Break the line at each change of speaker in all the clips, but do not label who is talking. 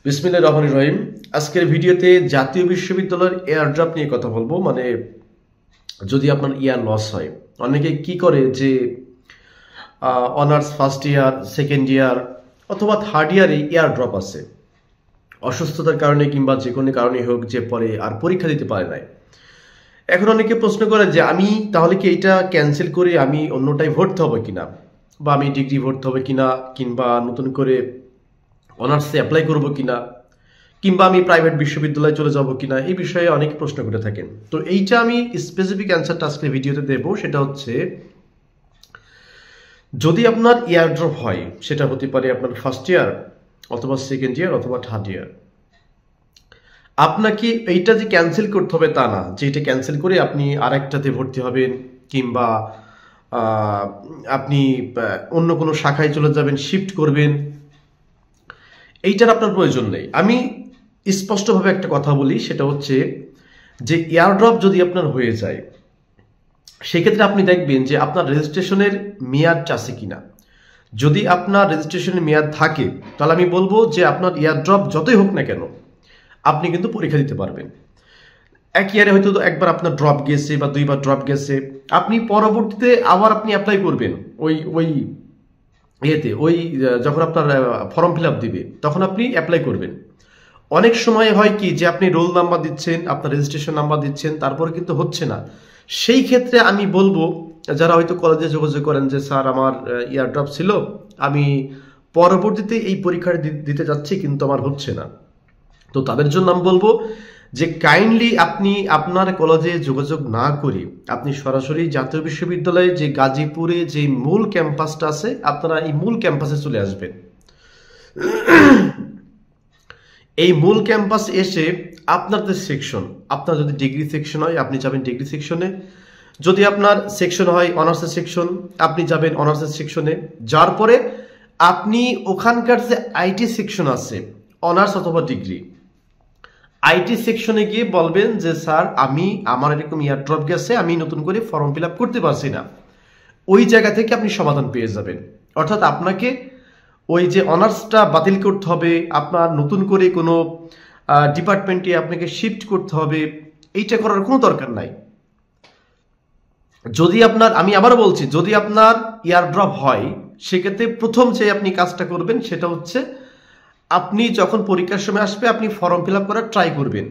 বিসমিল্লাহির রহমানির রহিম। আজকের ভিডিওতে জাতীয় বিশ্ববিদ্যালয়ের এয়ারড্রপ নিয়ে কথা বলবো। মানে যদি আপনার ইয়ার লস হয়, অনেকে কি করে যে honours first year, second year অথবা থার্ড ইয়ারে এয়ারড্রপ আছে, অসুস্থতার কারণে কিংবা যে কোনো কারণে হোক, যে পরে আর পরীক্ষা দিতে পারে নাই। এখন অনেকে প্রশ্ন করে যে আমি তাহলে কি এটা ক্যান্সেল করে আমি অন্যটায় ভর্তি হবো কিনা, বা আমি ডিগ্রি ভর্তি হবে কিনা, কিংবা নতুন করে অনার্সে অ্যাপ্লাই করবো কিনা, কিংবা আমি প্রাইভেট বিশ্ববিদ্যালয়ে চলে যাব কিনা, এই বিষয়ে অনেক প্রশ্ন করে থাকেন। তো এইটা আমি স্পেসিফিক অ্যান্সারটা আজকে ভিডিওতে দেব। সেটা হচ্ছে, যদি আপনার ইয়ারড্রপ হয়, সেটা হতে পারে আপনার ফার্স্ট ইয়ার অথবা সেকেন্ড ইয়ার অথবা থার্ড ইয়ার, আপনাকে এইটা যে ক্যান্সেল করতে হবে তা না, যে এটা ক্যান্সেল করে আপনি আরেকটাতে ভর্তি হবেন, কিংবা আপনি অন্য কোনো শাখায় চলে যাবেন, শিফট করবেন, এইটার আপনার প্রয়োজন নেই। আমি স্পষ্টভাবে একটা কথা বলি, সেটা হচ্ছে যে এয়ারড্রপ যদি আপনার হয়ে যায়, সেক্ষেত্রে আপনি দেখবেন যে আপনার রেজিস্ট্রেশনের মেয়াদ আছে কিনা। যদি আপনার রেজিস্ট্রেশনের মেয়াদ থাকে, তাহলে আমি বলবো যে আপনার এয়ারড্রপ যতই হোক না কেন, আপনি কিন্তু পরীক্ষা দিতে পারবেন। এক ইয়ারে হয়তো একবার আপনার ড্রপ গেছে বা দুইবার ড্রপ গেছে, আপনি পরবর্তীতে আবার আপনি অ্যাপ্লাই করবেন ওই যখন আপনার ফর্ম ফিল আপ দিবে, তখন আপনি অ্যাপ্লাই করবেন। অনেক সময় হয় কি যে আপনি রোল নাম্বার দিচ্ছেন, আপনার রেজিস্ট্রেশন নাম্বার দিচ্ছেন, তারপরে কিন্তু হচ্ছে না। সেই ক্ষেত্রে আমি বলবো, যারা হয়তো কলেজে যোগাযোগ করেন যে স্যার আমার ইয়ারড্রপ ছিল, আমি পরবর্তীতে এই পরীক্ষাটা দিতে যাচ্ছি কিন্তু আমার হচ্ছে না, তো তাদের জন্য আমি বলবো যে কাইন্ডলি আপনি আপনার কলেজে যোগাযোগ না করে আপনি সরাসরি জাতীয় বিশ্ববিদ্যালয়ে যে গাজীপুরে যে মূল ক্যাম্পাসটা আছে, আপনারা এই মূল ক্যাম্পাসে চলে আসবেন। এই মূল ক্যাম্পাস এসে আপনার যে সেকশন, আপনার যদি ডিগ্রি সেকশন হয় আপনি যাবেন ডিগ্রি সেকশনে, যদি আপনার সেকশন হয় অনার্সের সেকশন, আপনি যাবেন অনার্সের সেকশনে। যার পরে আপনি ওখানকার যে আইটি সেকশন আছে, অনার্স অথবা ডিগ্রি, আইটি সেকশনে গিয়ে বলবেন যে স্যার আমার এরকম ইয়ারড্রপ গেছে, আমি নতুন করে ফর্ম ফিল আপ করতে পারছি না। ওই জায়গা থেকে আপনি সমাধান পেয়ে যাবেন। অর্থাৎ আপনাকে ওই যে অনার্সটা বাতিল করতে হবে, আপনার নতুন করে কোনো ডিপার্টমেন্টে আপনাকে শিফট করতে হবে, এইটা করার কোনো দরকার নাই। যদি আপনার, আমি আবার বলছি, যদি আপনার ইয়ারড্রপ হয়, সেক্ষেত্রে প্রথম যে আপনি কাজটা করবেন সেটা হচ্ছে, আপনি যখন পরীক্ষার সময় আসবে আপনি ফর্ম ফিল আপ করার ট্রাই করবেন।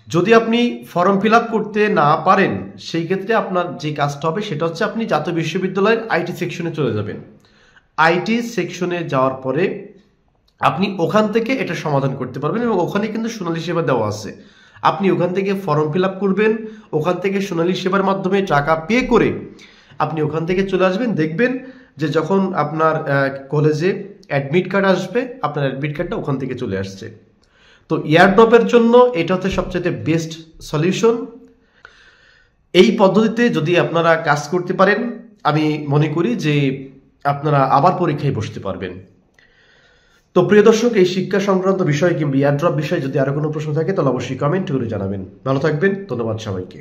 যদি আপনি ফর্ম ফিল আপ করতে না পারেন, সেই ক্ষেত্রে আপনার যে কাজটা হবে সেটা হচ্ছে, আপনি জাতীয় বিশ্ববিদ্যালয়ের আইটি সেকশনে চলে যাবেন। আইটি সেকশনে যাওয়ার পরে আপনি ওখান থেকে এটা সমাধান করতে পারবেন, এবং ওখানে কিন্তু সোনালী সেবা দেওয়া আছে। আপনি ওখান থেকে ফর্ম ফিল আপ করবেন, ওখান থেকে সোনালী সেবার মাধ্যমে টাকা পে করে আপনি ওখান থেকে চলে আসবেন। দেখবেন যে যখন আপনার কলেজে অ্যাডমিট কার্ড আসবে, আপনার অ্যাডমিট কার্ডটা ওখান থেকে চলে আসছে। তো এয়ারড্রপের জন্য এটা হচ্ছে সবচেয়ে বেস্ট সলিউশন। এই পদ্ধতিতে যদি আপনারা কাজ করতে পারেন, আমি মনে করি যে আপনারা আবার পরীক্ষায় বসতে পারবেন। তো প্রিয় দর্শক, এই শিক্ষা সংক্রান্ত বিষয় কিংবা এয়ারড্রপ বিষয়ে যদি আরো কোনো প্রশ্ন থাকে, তাহলে অবশ্যই কমেন্ট করে জানাবেন। ভালো থাকবেন, ধন্যবাদ সবাইকে।